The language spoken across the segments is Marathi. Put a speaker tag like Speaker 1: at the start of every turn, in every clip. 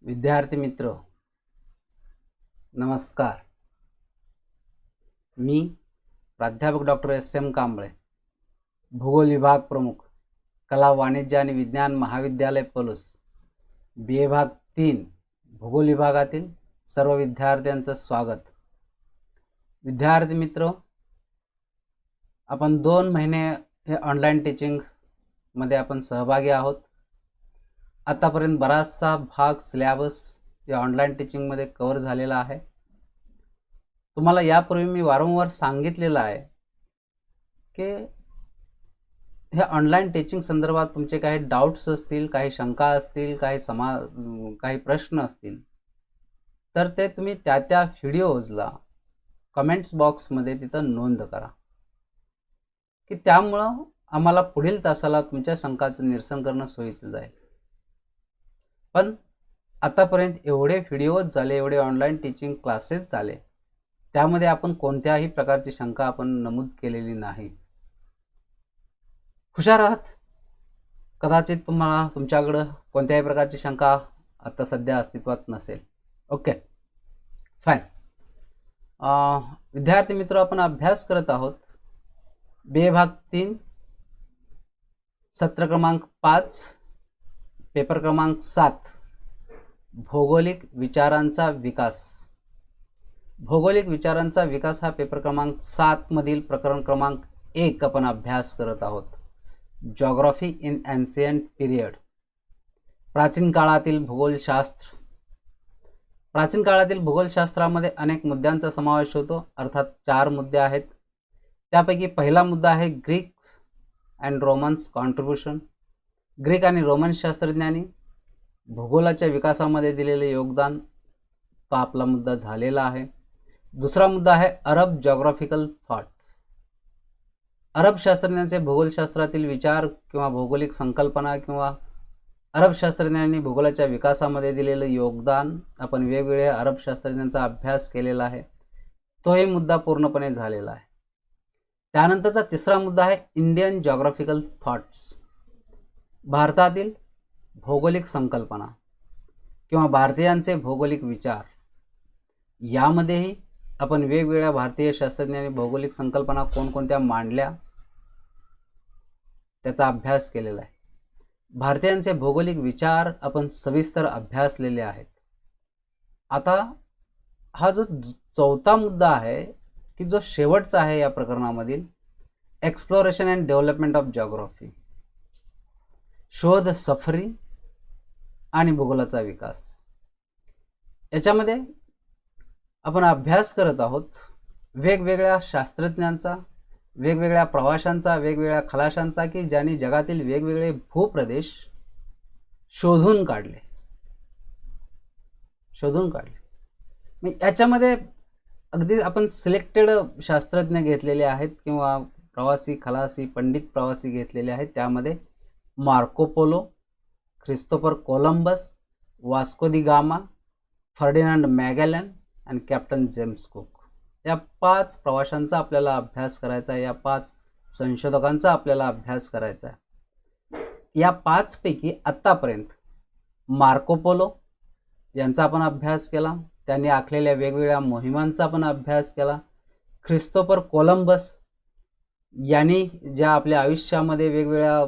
Speaker 1: विद्यार्थी मित्र नमस्कार. मी प्राध्यापक डॉक्टर एस.एम. कांबळे, भूगोल विभाग प्रमुख, कला वाणिज्य आणि विज्ञान महाविद्यालय पलूस, बी.ए. भाग 3 भूगोल विभागातील सर्व विद्यार्थ्यांचं स्वागत. विद्यार्थी मित्र, आपण 2 महिने हे ऑनलाईन टीचिंगमध्ये आपण सहभागी आहोत. आतापर्यंत बराचसा भाग सिलेबस या ऑनलाईन टीचिंगमध्ये कव्हर झालेला आहे. तुम्हाला यापूर्वी मी वारंवार सांगितलेलं आहे की ह्या ऑनलाईन टीचिंग संदर्भात तुमचे काही डाऊट्स असतील, काही शंका असतील, काही प्रश्न असतील तर ते तुम्ही त्या व्हिडिओजला कमेंट्स बॉक्समध्ये तिथं नोंद करा की त्यामुळं आम्हाला पुढील तासाला तुमच्या शंकाचं निरसन करणं सोयीचं जाईल. पण आतापर्यंत एवढे व्हिडिओज झाले, एवढे ऑनलाईन टीचिंग क्लासेस झाले, त्यामध्ये आपण कोणत्याही प्रकारची शंका आपण नमूद केलेली नाही. हुशार आहात. कदाचित तुमच्याकडं कोणत्याही प्रकारची शंका आता सध्या अस्तित्वात नसेल. Okay, fine. विद्यार्थी मित्र, आपण अभ्यास करत आहोत बी.ए. भाग 3 सत्र क्रमांक 5 पेपर क्रमांक 7 भौगोलिक विचारांचा विकास. भौगोलिक विचारांचा विकास हा पेपर क्रमांक 7 मधील प्रकरण क्रमांक 1 आपण अभ्यास करत आहोत. जॉग्राफी इन एन्शियंट पिरियड, प्राचीन काळातील भूगोलशास्त्र. प्राचीन काळातील भूगोलशास्त्रामध्ये अनेक मुद्द्यांचा समावेश होतो, अर्थात 4 मुद्दे आहेत. त्यापैकी पहिला मुद्दा आहे Greek and Romans contribution. Greek आणि रोमन शास्त्रज्ञांनी भूगोलाच्या विकासामध्ये दिलेले योगदान, तो आपला मुद्दा झालेला आहे. दुसरा मुद्दा आहे अरब जॉग्राफिकल थॉट. अरब शास्त्रज्ञांचे भूगोलशास्त्रातील विचार किंवा भौगोलिक संकल्पना किंवा अरब शास्त्रज्ञांनी भूगोलाच्या विकासामध्ये दिलेले योगदान, आपण वेगवेगळ्या अरब शास्त्रज्ञांचा अभ्यास केलेला आहे, तोही मुद्दा पूर्णपणे झालेला आहे. त्यानंतरचा तिसरा मुद्दा आहे इंडियन जॉग्राफिकल थॉट्स. भारतातील भौगोलिक संकल्पना किंवा भारतीयांचे भौगोलिक विचार, यामध्येही आपण वेगवेगळ्या भारतीय शास्त्रज्ञांनी भौगोलिक संकल्पना कोणकोणत्या मांडल्या त्याचा अभ्यास केलेला आहे. भारतीयांचे भौगोलिक विचार आपण सविस्तर अभ्यासलेले आहेत. आता हा जो चौथा मुद्दा आहे की जो शेवटचा आहे या प्रकरणामधील, exploration and development of geography, शोध, सफरी आणि भूगोलाचा विकास. याच्यामध्ये आपण अभ्यास करत आहोत वेगवेगळ्या शास्त्रज्ञांचा, वेगवेगळ्या प्रवाशांचा, वेगवेगळ्या खलाशांचा की ज्यांनी जगातील वेगवेगळे भूप्रदेश शोधून काढले. मग याच्यामध्ये अगदी आपण सिलेक्टेड शास्त्रज्ञ घेतलेले आहेत किंवा प्रवासी, खलासी, पंडित प्रवासी घेतलेले आहेत. त्यामध्ये Marco Polo, Christopher Columbus, Vasco da Gama, Ferdinand Magellan आणि कॅप्टन जेम्स कुक, या 5 प्रवाशांचा आपल्याला अभ्यास करायचा आहे, या 5 संशोधकांचा आपल्याला अभ्यास करायचा आहे. या 5 पैकी आत्तापर्यंत मार्को पोलो यांचा आपण अभ्यास केला, त्यांनी आखलेल्या वेगवेगळ्या मोहिमांचा आपण अभ्यास केला. ख्रिस्तोफर कोलंबस यांनी ज्या आपल्या आयुष्यामध्ये वेगवेगळ्या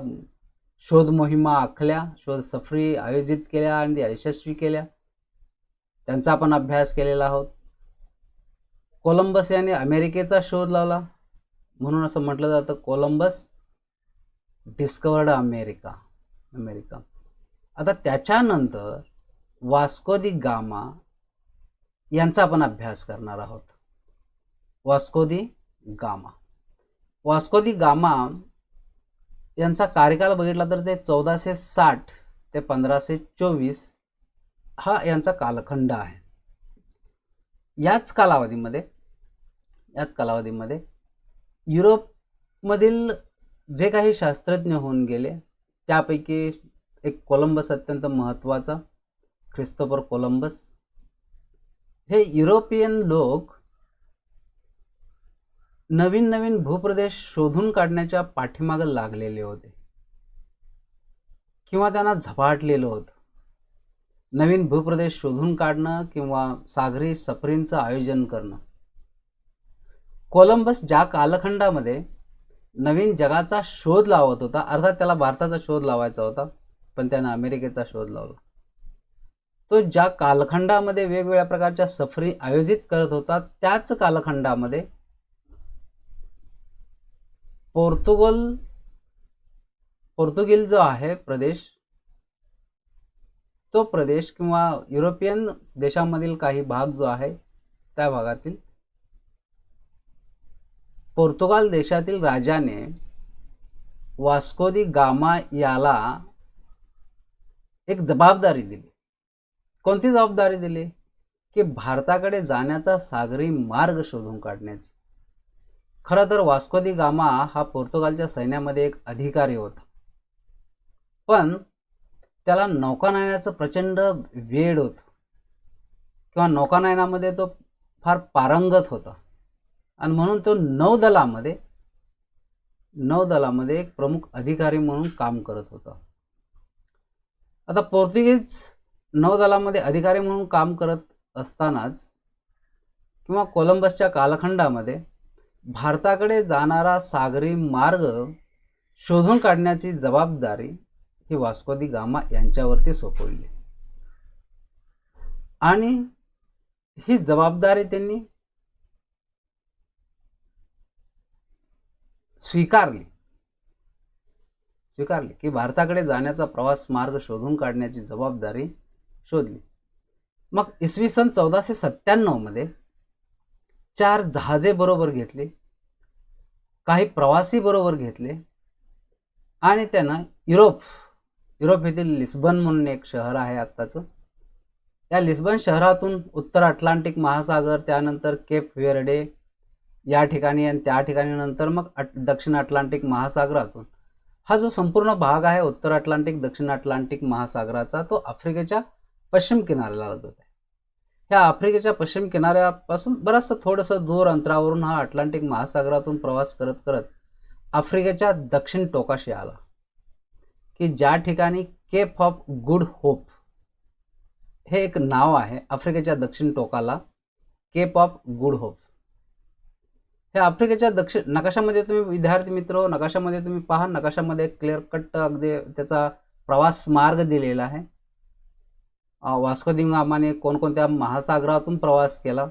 Speaker 1: शोध मोहिमा आखल्या, शोध सफरी आयोजित केल्या आणि त्या यशस्वी केल्या, त्यांचा आपण अभ्यास केलेला आहोत. कोलंबस यांनी अमेरिकेचा शोध लावला, म्हणून असं म्हटलं जातं कोलंबस डिस्कवर्ड अमेरिका. आता त्याच्यानंतर वास्को दी गामा यांचा आपण अभ्यास करणार आहोत. वास्को दी गामा यांचा कार्यकाल बघितला तर ते 1460 ते 1524 हा यांचा कालखंड आहे. याच कालावधीमध्ये युरोपमधील जे काही शास्त्रज्ञ होऊन गेले त्यापैकी एक कोलंबस अत्यंत महत्त्वाचा, ख्रिस्तोफर कोलंबस. हे युरोपियन लोक नवीन नवीन भूप्रदेश शोधून काढण्याच्या पाठीमागे लागलेले होते किंवा त्यांना झपाटलेलं होतं. नवीन भूप्रदेश शोधून काढणं किंवा सागरी सफरींचं आयोजन करणं. कोलंबस ज्या कालखंडामध्ये नवीन जगाचा शोध लावत होता, अर्थात त्याला भारताचा शोध लावायचा होता, पण त्यानं अमेरिकेचा शोध लावला. तो ज्या कालखंडामध्ये वेगवेगळ्या प्रकारच्या सफरी आयोजित करत होता, त्याच कालखंडामध्ये पोर्तुगीज जो आहे प्रदेश, तो प्रदेश किंवा युरोपियन देशांमधील काही भाग जो आहे, त्या भागातील पोर्तुगाल देशातील राजाने वास्को दी गामा याला एक जबाबदारी दिली. कोणती जबाबदारी दिली? की भारताकडे जाण्याचा सागरी मार्ग शोधून काढण्याची. खरं तर वास्को दी गामा हा पोर्तुगालच्या सैन्यामध्ये एक अधिकारी होता, पण त्याला नौकानयनाचं प्रचंड वेड होतं किंवा नौकानयनामध्ये तो फार पारंगत होता आणि म्हणून तो नौदलामध्ये एक प्रमुख अधिकारी म्हणून काम करत होता. आता पोर्तुगीज नौदलामध्ये अधिकारी म्हणून काम करत असतानाच किंवा कोलंबसच्या कालखंडामध्ये भारताकडे जाणारा सागरी मार्ग शोधून काढण्याची जबाबदारी ही वास्को दी गामा यांच्यावरती सोपवली आणि ही जबाबदारी त्यांनी स्वीकारली की भारताकडे जाण्याचा प्रवास मार्ग शोधून काढण्याची जबाबदारी शोधली. मग इसवी सन 1497 मध्ये 4 जहाजे बरोबर घेतली, काही प्रवासी बरोबर घेतले आणि त्यानं युरोप येथील लिस्बन म्हणून एक शहर आहे आत्ताचं, या लिस्बन शहरातून उत्तर अटलांटिक महासागर, त्यानंतर केप व्हेर्डे या ठिकाणी आणि त्या ठिकाणी नंतर मग दक्षिण अटलांटिक महासागरातून हा जो संपूर्ण भाग आहे उत्तर अटलांटिक दक्षिण अटलांटिक महासागराचा, तो आफ्रिकेच्या पश्चिम किनाऱ्याला लागत आहे. ह्या आफ्रिकेच्या पश्चिम किनाऱ्यापासून बराचसा थोडंसं दूर अंतरावरून हा अटलांटिक महासागरातून प्रवास करत करत आफ्रिकेच्या दक्षिण टोकाशी आला, की ज्या ठिकाणी केप ऑफ गुड होप हे एक नाव आहे. आफ्रिकेच्या दक्षिण टोकाला केप ऑफ गुड होप हे आफ्रिकेच्या दक्षिण नकाशामध्ये तुम्ही विद्यार्थी मित्र नकाशामध्ये तुम्ही पहा, नकाशामध्ये क्लिअर कट अगदी त्याचा प्रवास मार्ग दिलेला आहे. वास्को दी गामाने कोणकोणत्या महासागरातून प्रवास केला,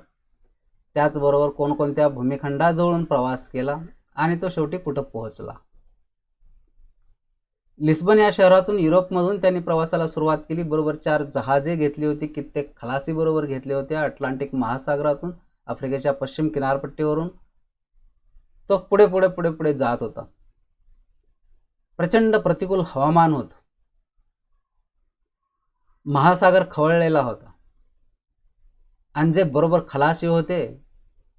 Speaker 1: त्याचबरोबर कोणकोणत्या भूमिखंडाजवळून प्रवास केला आणि तो शेवटी कुठं पोहोचला. लिस्बन या शहरातून युरोपमधून त्यांनी प्रवासाला सुरुवात केली. बरोबर 4 जहाजे घेतली होती, कित्येक खलासी बरोबर घेतले होते. अटलांटिक महासागरातून आफ्रिकेच्या पश्चिम किनारपट्टीवरून तो पुढे जात होता. प्रचंड प्रतिकूल हवामान होतं, महासागर खवळलेला होता आणि जे बरोबर खलासी होते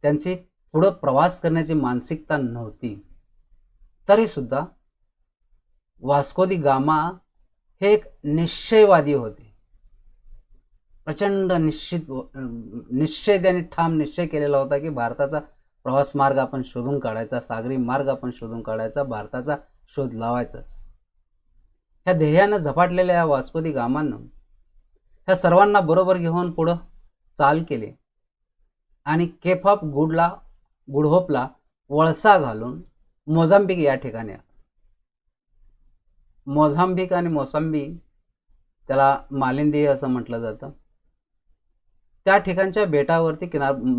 Speaker 1: त्यांची पुढे प्रवास करण्याची मानसिकता नव्हती. तरी सुद्धा वास्को दी गामा हे एक निश्चयवादी होते. प्रचंड निश्चय त्यांनी ठाम निश्चय केलेला होता की भारताचा प्रवास मार्ग आपण शोधून काढायचा, सागरी मार्ग आपण शोधून काढायचा, भारताचा शोध लावायचाच. ह्या ध्येयानं झपाटलेल्या वास्को दी गामानं ह्या सर्वांना बरोबर घेऊन पुढं चाल केली आणि केप ऑफ गुड होपला वळसा घालून मोझांबिक या ठिकाणी, मोझांबिक आणि मोसंबी त्याला मालिंदी असं म्हटलं जातं, त्या ठिकाणच्या बेटावरती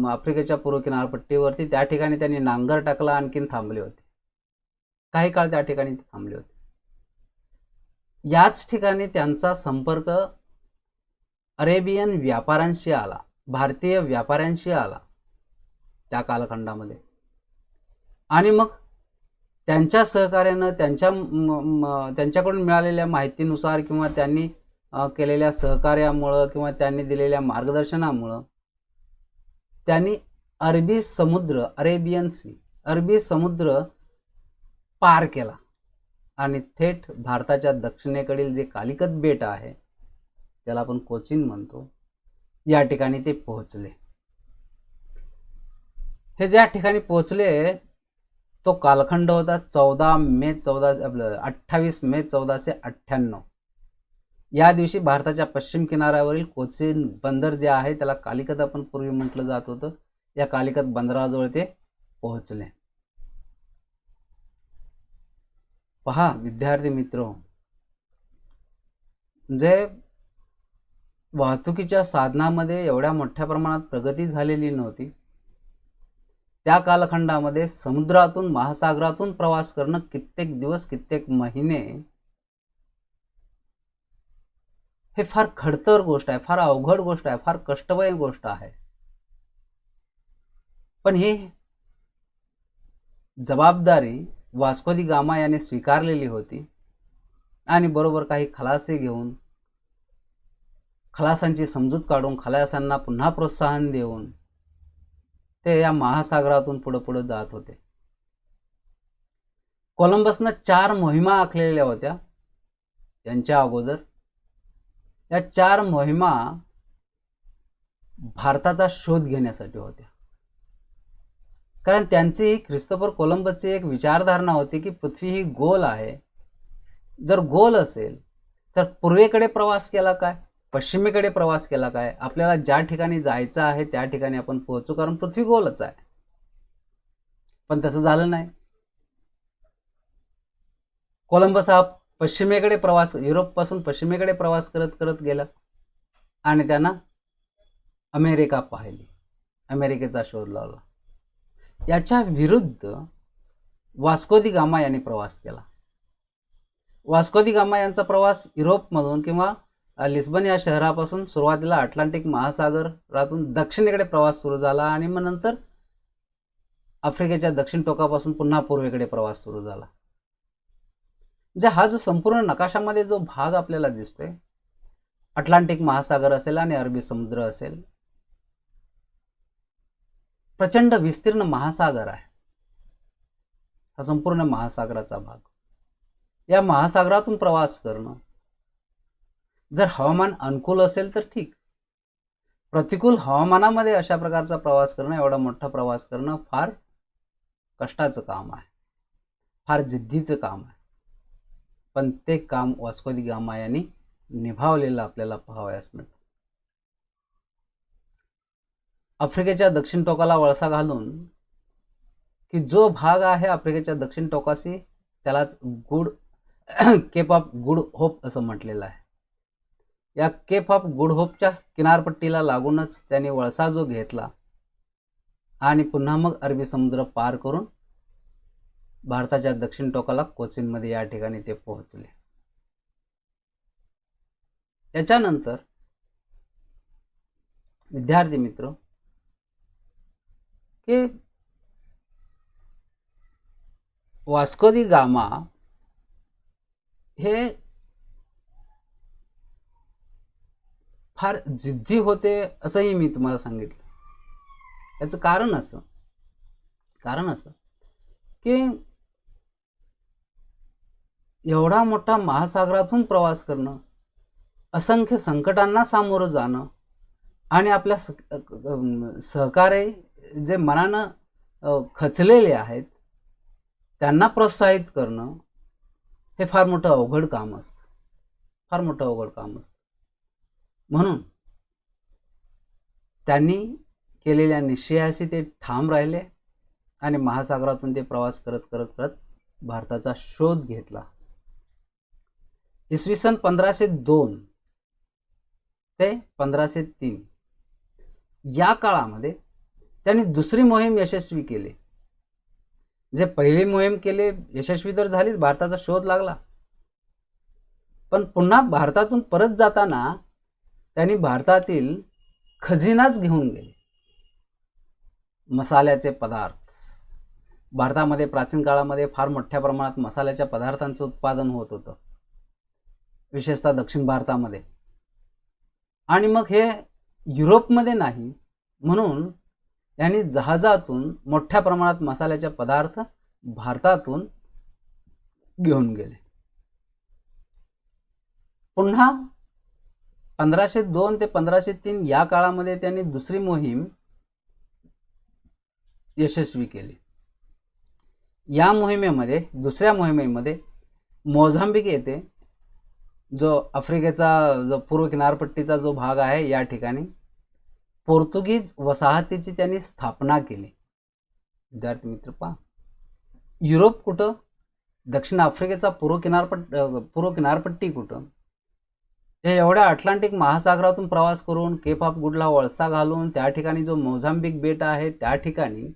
Speaker 1: आफ्रिकेच्या पूर्व किनारपट्टीवरती त्या ठिकाणी त्यांनी नांगर टाकला, आणखीन थांबले होते. काही काळ त्या ठिकाणी थांबले होते. याच ठिकाणी त्यांचा संपर्क अरेबियन व्यापाऱ्यांशी आला, भारतीय व्यापाऱ्यांशी आला त्या कालखंडामध्ये. आणि मग त्यांच्या सहकार्यानं त्यांच्याकडून मिळालेल्या माहितीनुसार किंवा त्यांनी केलेल्या सहकार्यामुळं किंवा त्यांनी दिलेल्या मार्गदर्शनामुळं त्यांनी अरबी समुद्र पार केला आणि थेट भारताच्या दक्षिणेकडील जे कालिकत बेट आहे, त्याला आपण कोचीन म्हणतो, या ठिकाणी ते पोहोचले. हे ज्या ठिकाणी पोहोचले तो कालखंड होता 28 मे 1498. या दिवशी भारताच्या पश्चिम किनाऱ्यावरील कोचीन बंदर जे आहे त्याला कालिकत आपण पूर्वी म्हटलं जात होतं, या कालिकत बंदराजवळ ते पोहोचले. पहा विद्यार्थी मित्र, म्हणजे वाहतुकीच्या साधनामध्ये एवढ्या मोठ्या प्रमाणात प्रगती झालेली नव्हती. त्या कालखंडामध्ये समुद्रातून महासागरातून प्रवास करणं कित्येक दिवस कित्येक महिने हे फार खडतर गोष्ट आहे, फार अवघड गोष्ट आहे, फार कष्टमय गोष्ट आहे. पण ही जबाबदारी वास्को दी गामा याने स्वीकारलेली होती आणि बरोबर काही खलासे घेऊन, खलासांची समजूत काढून, खलासांना पुन्हा प्रोत्साहन देऊन ते या महासागरातून पुढे पुढे जात होते. कोलंबसनं 4 मोहिमा आखलेल्या होत्या यांच्या अगोदर. या 4 मोहिमा भारताचा शोध घेण्यासाठी होत्या. कारण त्यांची ख्रिस्तोफर कोलंबसची एक विचारधारणा होती की पृथ्वी ही गोल आहे. जर गोल असेल तर पूर्वेकडे प्रवास केला काय, पश्चिमेकडे प्रवास केला काय, आपल्याला ज्या ठिकाणी जायचं आहे त्या ठिकाणी आपण पोहोचू, कारण पृथ्वी गोलच आहे. पण तसं झालं नाही. कोलंबस हा पश्चिमेकडे प्रवास, युरोपपासून पश्चिमेकडे प्रवास करत करत गेला आणि त्यांना अमेरिका पाहिली, अमेरिकेचा शोध लावला. याच्या विरुद्ध वास्को दी गामा यांनी प्रवास केला. वास्को दी गामा यांचा प्रवास युरोपमधून किंवा लिस्बन या शहरापासून सुरुवातीला अटलांटिक महासागरातून दक्षिणेकडे प्रवास सुरू झाला आणि मग नंतर आफ्रिकेच्या दक्षिण टोकापासून पुन्हा पूर्वेकडे प्रवास सुरू झाला. म्हणजे हा जो संपूर्ण नकाशामध्ये जो भाग आपल्याला दिसतोय, अटलांटिक महासागर असेल आणि अरबी समुद्र असेल, प्रचंड विस्तीर्ण महासागर आहे हा संपूर्ण महासागराचा भाग. या महासागरातून प्रवास करणं, जर हवामान अनुकूल असेल तर ठीक, प्रतिकूल हवामानामध्ये अशा प्रकारचा प्रवास करणं, एवढा मोठा प्रवास करणं फार कष्टाचं काम आहे, फार जिद्दीचं काम आहे. पण ते काम वास्को दी गामा यांनी निभावलेलं आपल्याला पाहावयास मिळतं. आफ्रिकेच्या दक्षिण टोकाला वळसा घालून, की जो भाग आहे आफ्रिकेच्या दक्षिण टोकाशी त्यालाच केप ऑफ गुड होप असं म्हटलेलं आहे. या केप ऑफ गुड होपच्या किनारपट्टीला लागूनच त्यांनी वळसा जो घेतला आणि पुन्हा मग अरबी समुद्र पार करून भारताच्या दक्षिण टोकाला कोचीनमध्ये या ठिकाणी ते पोहोचले. याच्यानंतर विद्यार्थी मित्र, की वास्को दी गामा हे फार जिद्दी होते असंही मी तुम्हाला सांगितलं. याचं कारण असं की एवढा मोठा महासागरातून प्रवास करणं, असंख्य संकटांना सामोरं जाणं आणि आपल्या सहकारी जे मनानं खचलेले आहेत त्यांना प्रोत्साहित करणं हे फार मोठं अवघड काम असतं, फार मोठं अवघड काम असतं. म्हणून त्यांनी केलेल्या निश्चयाशी ते ठाम राहिले आणि महासागरातून ते प्रवास करत करत करत भारताचा शोध घेतला. इसवी सन 1502 ते 1503 या काळामध्ये त्यांनी दुसरी मोहीम यशस्वी केली. जे पहिली मोहीम केली यशस्वी तर झालीच, भारताचा शोध लागला, पण पुन्हा भारतातून परत जाताना त्यांनी भारतातील खजिनाच घेऊन गेले. मसाल्याचे पदार्थ, भारतामध्ये प्राचीन काळामध्ये फार मोठ्या प्रमाणात मसाल्याच्या पदार्थांचं उत्पादन होत होतं, विशेषतः दक्षिण भारतामध्ये. आणि मग हे युरोपमध्ये नाही म्हणून यांनी जहाजातून मोठ्या प्रमाणात मसाल्याचे पदार्थ भारतातून घेऊन गेले. पुन्हा 1502 ते 1503 या काळामध्ये त्यांनी दुसरी मोहीम यशस्वी केली. या मोहिमेमध्ये, दुसऱ्या मोहिमेमध्ये मोझांबिक येथे जो आफ्रिकेचा जो पूर्व किनारपट्टीचा जो भाग आहे या ठिकाणी पोर्तुगीज वसाहतीची त्यांनी स्थापना केली. विद्यार्थी मित्र पहा, युरोप कुठं, दक्षिण आफ्रिकेचा पूर्व किनारपट्टी कुठं, हे एवढ्या अटलांटिक महासागरातून प्रवास करून केप ऑफ गुडला वळसा घालून त्या ठिकाणी जो मोझांबिक बेट आहे त्या ठिकाणी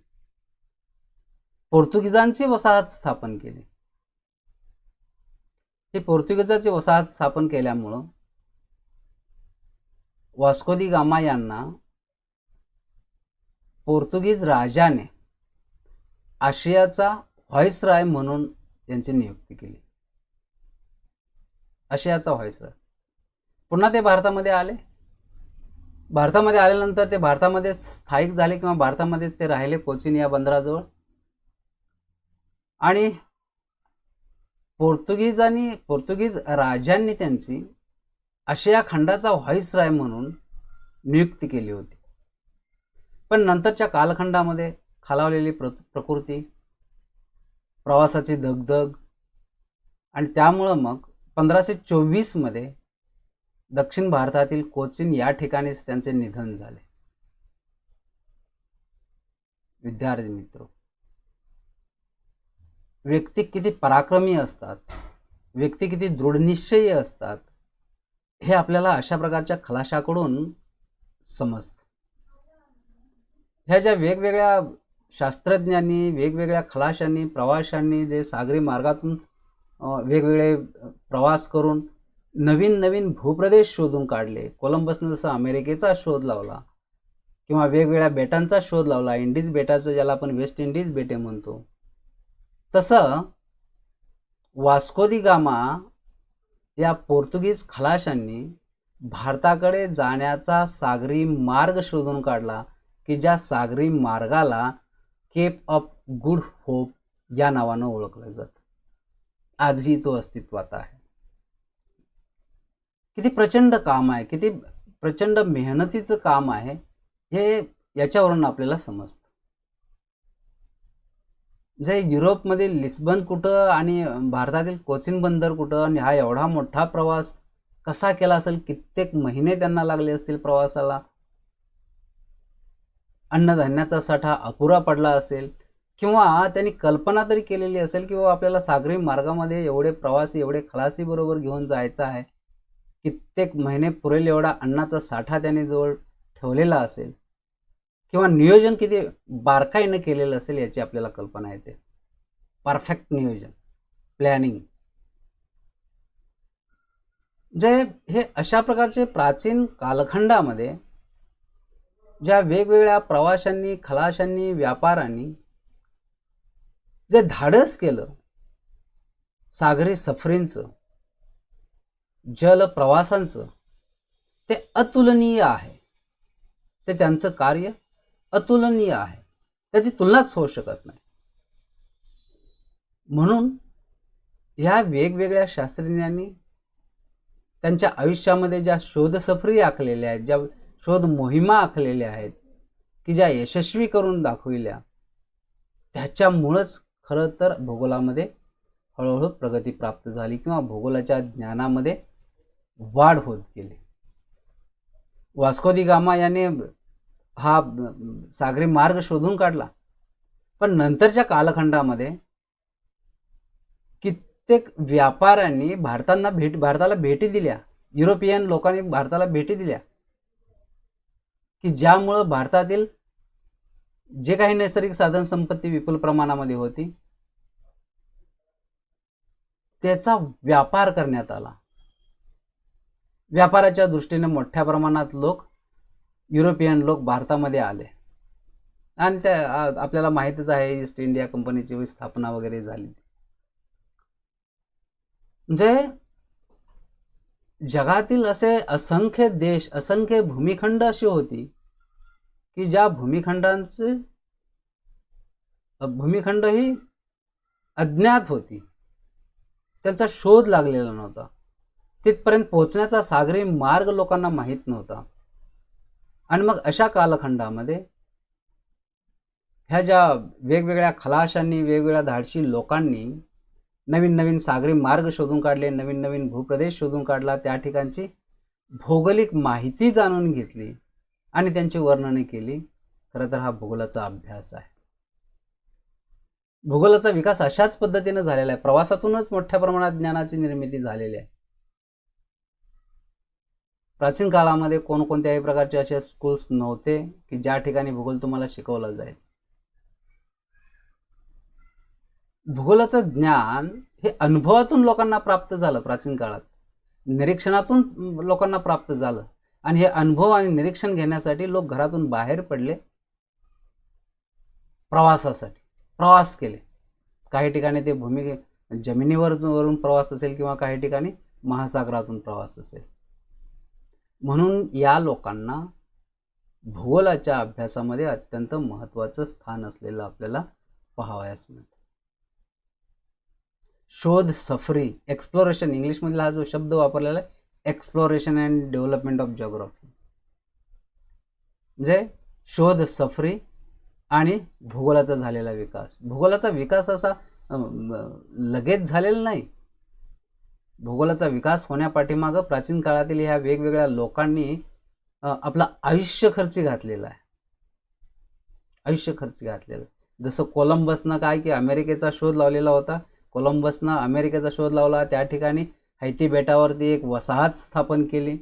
Speaker 1: पोर्तुगीजांची वसाहत स्थापन केली. ही पोर्तुगीजाची वसाहत स्थापन केल्यामुळं वास्को दी गामा यांना पोर्तुगीज राजाने आशियाचा व्हाईसरॉय म्हणून त्यांची नियुक्ती केली. आशियाचा व्हाईसरॉय. पुन्हा ते भारतामध्ये आले. भारतामध्ये आल्यानंतर ते भारतामध्ये स्थायिक झाले किंवा भारतामध्येच ते राहिले कोचीन या बंदराजवळ. आणि पोर्तुगीज राजांनी त्यांची आशिया खंडाचा व्हाईसरॉय म्हणून नियुक्ती केली होती. पण नंतरच्या कालखंडामध्ये खालावलेली प्रकृती, प्रवासाची दगदग आणि त्यामुळं मग 1524 मध्ये दक्षिण भारतातील कोचीन या ठिकाणीच त्यांचे निधन झाले. विद्यार्थी मित्र, व्यक्ती किती पराक्रमी असतात, व्यक्ती किती दृढनिश्चयी असतात, हे आपल्याला अशा प्रकारच्या खलाशाकडून समजतं. ह्या ज्या वेगवेगळ्या शास्त्रज्ञांनी, वेगवेगळ्या खलाशांनी, प्रवाशांनी जे सागरी मार्गातून वेगवेगळे प्रवास करून नवीन नवीन भूप्रदेश शोधून काढले. कोलंबसनं जसं अमेरिकेचा शोध लावला किंवा वेगवेगळ्या बेटांचा शोध लावला, इंडिज बेटाचं ज्याला आपण वेस्ट इंडिज बेटे म्हणतो, तसं वास्को दी गामा या पोर्तुगीज खलाशांनी भारताकडे जाण्याचा सागरी मार्ग शोधून काढला की ज्या सागरी मार्गाला केप ऑफ गुड होप या नावानं ओळखलं जातं. आजही तो अस्तित्वात आहे. किती प्रचंड काम आहे, किती प्रचंड मेहनतीचं काम आहे, हे याच्यावरून आपल्याला समजतं. जे युरोपमधील लिस्बन कुठं आणि भारतातील कोचीन बंदर कुठं, आणि हा एवढा मोठा प्रवास कसा केला असेल, कित्येक महिने त्यांना लागले असतील प्रवासाला, अन्नधान्याचा साठा अपुरा पडला असेल, किंवा त्यांनी कल्पना तरी केलेली असेल की आपल्याला सागरी मार्गामध्ये एवढे प्रवासी, एवढे खलासी बरोबर घेऊन जायचं आहे, कित्येक महिने पुरेल एवढा अन्नाचा साठा त्याने जवळ ठेवलेला असेल, किंवा नियोजन किती बारकाईनं केलेलं असेल याची आपल्याला कल्पना येते. परफेक्ट नियोजन, प्लॅनिंग. जे हे अशा प्रकारचे प्राचीन कालखंडामध्ये ज्या वेगवेगळ्या प्रवाशांनी, खलाशांनी, व्यापाऱ्यांनी जे धाडस केलं सागरी सफरींचं, जल प्रवासांचं, ते अतुलनीय आहे. ते त्यांचं कार्य अतुलनीय आहे, त्याची तुलनाच होऊ शकत नाही. म्हणून ह्या वेगवेगळ्या शास्त्रज्ञांनी त्यांच्या आयुष्यामध्ये ज्या शोधसफरी आखलेल्या आहेत, ज्या शोध मोहिमा आखलेल्या आहेत, की ज्या यशस्वी करून दाखविल्या, त्याच्यामुळंच खरं तर भूगोलामध्ये हळूहळू प्रगती प्राप्त झाली किंवा भूगोलाच्या ज्ञानामध्ये वाढ होत गेली. वास्को दी गामा याने हा सागरी मार्ग शोधून काढला, पण नंतरच्या कालखंडामध्ये कित्येक व्यापाऱ्यांनी भारताला भेटी दिल्या, युरोपियन लोकांनी भारताला भेटी दिल्या, की ज्यामुळं भारतातील जे काही नैसर्गिक साधन संपत्ती विपुल प्रमाणामध्ये होती त्याचा व्यापार करण्यात आला. व्यापाराच्या दृष्टीने मोठ्या प्रमाणात युरोपियन लोक भारतामध्ये आले आणि त्या आपल्याला माहितच आहे ईस्ट इंडिया कंपनीची स्थापना वगैरे झाली. म्हणजे जगातील असे असंख्य देश, असंख्य भूमिखंड अशी होती की ज्या भूमिखंड ही अज्ञात होती, त्यांचा शोध लागलेला नव्हता, तिथपर्यंत पोहोचण्याचा सागरी मार्ग लोकांना माहीत नव्हता. आणि मग अशा कालखंडामध्ये ह्या ज्या वेगवेगळ्या खलाशांनी, वेगवेगळ्या धाडशी लोकांनी नवीन नवीन सागरी मार्ग शोधून काढले, नवीन नवीन भूप्रदेश शोधून काढला, त्या ठिकाणची भौगोलिक माहिती जाणून घेतली आणि त्यांची वर्णने केली. खरं तर हा भूगोलाचा अभ्यास आहे. भूगोलाचा विकास अशाच पद्धतीने झालेला आहे. प्रवासातूनच मोठ्या प्रमाणात ज्ञानाची निर्मिती झालेली आहे. प्राचीन काळामध्ये कोणकोणत्याही प्रकारचे असे स्कूल्स नव्हते की ज्या ठिकाणी भूगोल तुम्हाला शिकवला जाईल. भूगोलाचं ज्ञान हे अनुभवातून लोकांना प्राप्त झालं. प्राचीन काळात निरीक्षणातून लोकांना प्राप्त झालं आणि हे अनुभव आणि निरीक्षण घेण्यासाठी लोक घरातून बाहेर पडले, प्रवास केले. काही ठिकाणी ते जमिनीवरून प्रवास असेल किंवा काही ठिकाणी महासागरातून प्रवास असेल. म्हणून या लोकांना भूगोलाच्या अभ्यासामध्ये अत्यंत महत्त्वाचं स्थान असलेलं आपल्याला पाहावयास मिळतं. शोध, सफरी, एक्सप्लोरेशन, इंग्लिशमधला हा जो शब्द वापरलेला आहे, exploration and development of geography, म्हणजे शोध, सफरी आणि भूगोलाचा झालेला विकास. भूगोलाचा विकास असा लगेच झालेला नाही. भूगोलाचा विकास होण्यापाठीमागं प्राचीन काळातील ह्या वेगवेगळ्या लोकांनी आपलं आयुष्य खर्ची घातलेलं आहे. जसं कोलंबसनं काय की अमेरिकेचा शोध लावलेला होता. कोलंबसनं अमेरिकेचा शोध लावला, त्या ठिकाणी हैती बेटावरती एक वसाहत स्थापन केली,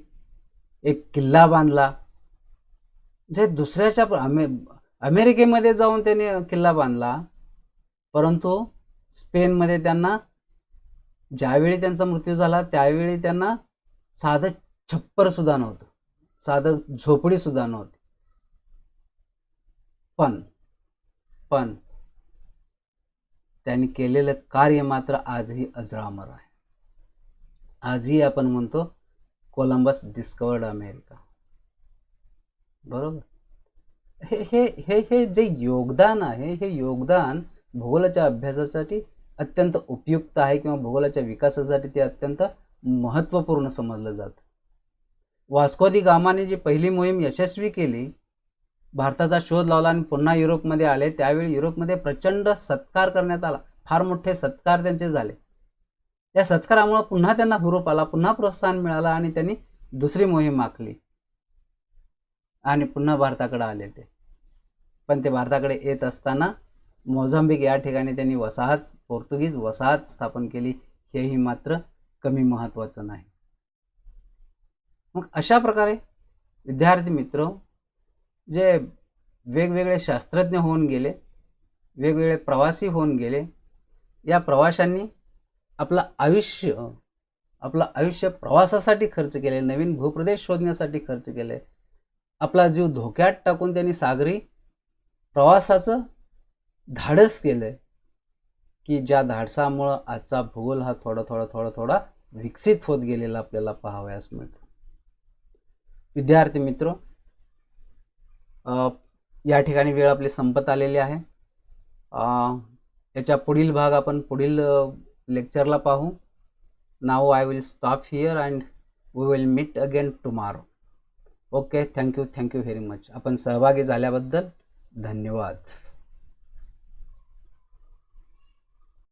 Speaker 1: एक किल्ला बांधला. जे दुसऱ्याच्या अमेरिकेमध्ये जाऊन त्याने किल्ला बांधला, परंतु स्पेनमध्ये त्यांना ज्यावेळी त्यांचा मृत्यू झाला त्यावेळी त्यांना साधं छप्परसुद्धा नव्हतं, साधं झोपडीसुद्धा नव्हती. पण त्यांनी केलेलं कार्य मात्र आजही अजरामर आहे. आजही आपण म्हणतो कोलंबस डिस्कवर्ड अमेरिका. बरोबर. हे जे योगदान आहे, हे योगदान भूगोलाच्या अभ्यासासाठी अत्यंत उपयुक्त आहे किंवा भूगोलाच्या विकासासाठी ते अत्यंत महत्त्वपूर्ण समजलं जातं. वास्को दी गामाने जी पहिली मोहीम यशस्वी केली, भारताचा शोध लावला आणि पुन्हा युरोपमध्ये आले, त्यावेळी युरोपमध्ये प्रचंड सत्कार करण्यात आला. फार मोठे सत्कार त्यांचे झाले. या सत्कारामुळे पुन्हा त्यांना हुरूप आला, पुन्हा प्रोत्साहन मिळालं आणि त्यांनी दुसरी मोहीम आखली आणि पुन्हा भारताकडे आले ते. पण ते भारताकडे येत असताना मोझांबिक या ठिकाणी त्यांनी पोर्तुगीज वसाहत स्थापन केली. हेही मात्र कमी महत्त्वाचं नाही. मग अशा प्रकारे विद्यार्थी मित्र, जे वेगवेगळे शास्त्रज्ञ होऊन गेले, वेगवेगळे प्रवासी होऊन गेले, या प्रवाशांनी आपलं आयुष्य प्रवासासाठी खर्च केले, नवीन भूप्रदेश शोधण्यासाठी खर्च केले. आपला जीव धोक्यात टाकून त्यांनी सागरी प्रवासाचं धाडस केलं की ज्या धाडसामुळं आजचा भूगोल हा थोडा विकसित होत गेलेला आपल्याला पाहावयास मिळतो. विद्यार्थी मित्र, या ठिकाणी वेळ आपली संपत आलेली आहे. याच्या पुढील भाग आपण पुढील लेक्चरला पाहू. Now I will stop here and we will meet again tomorrow. Okay, thank you very much. आपण सहभागी झाल्याबद्दल धन्यवाद.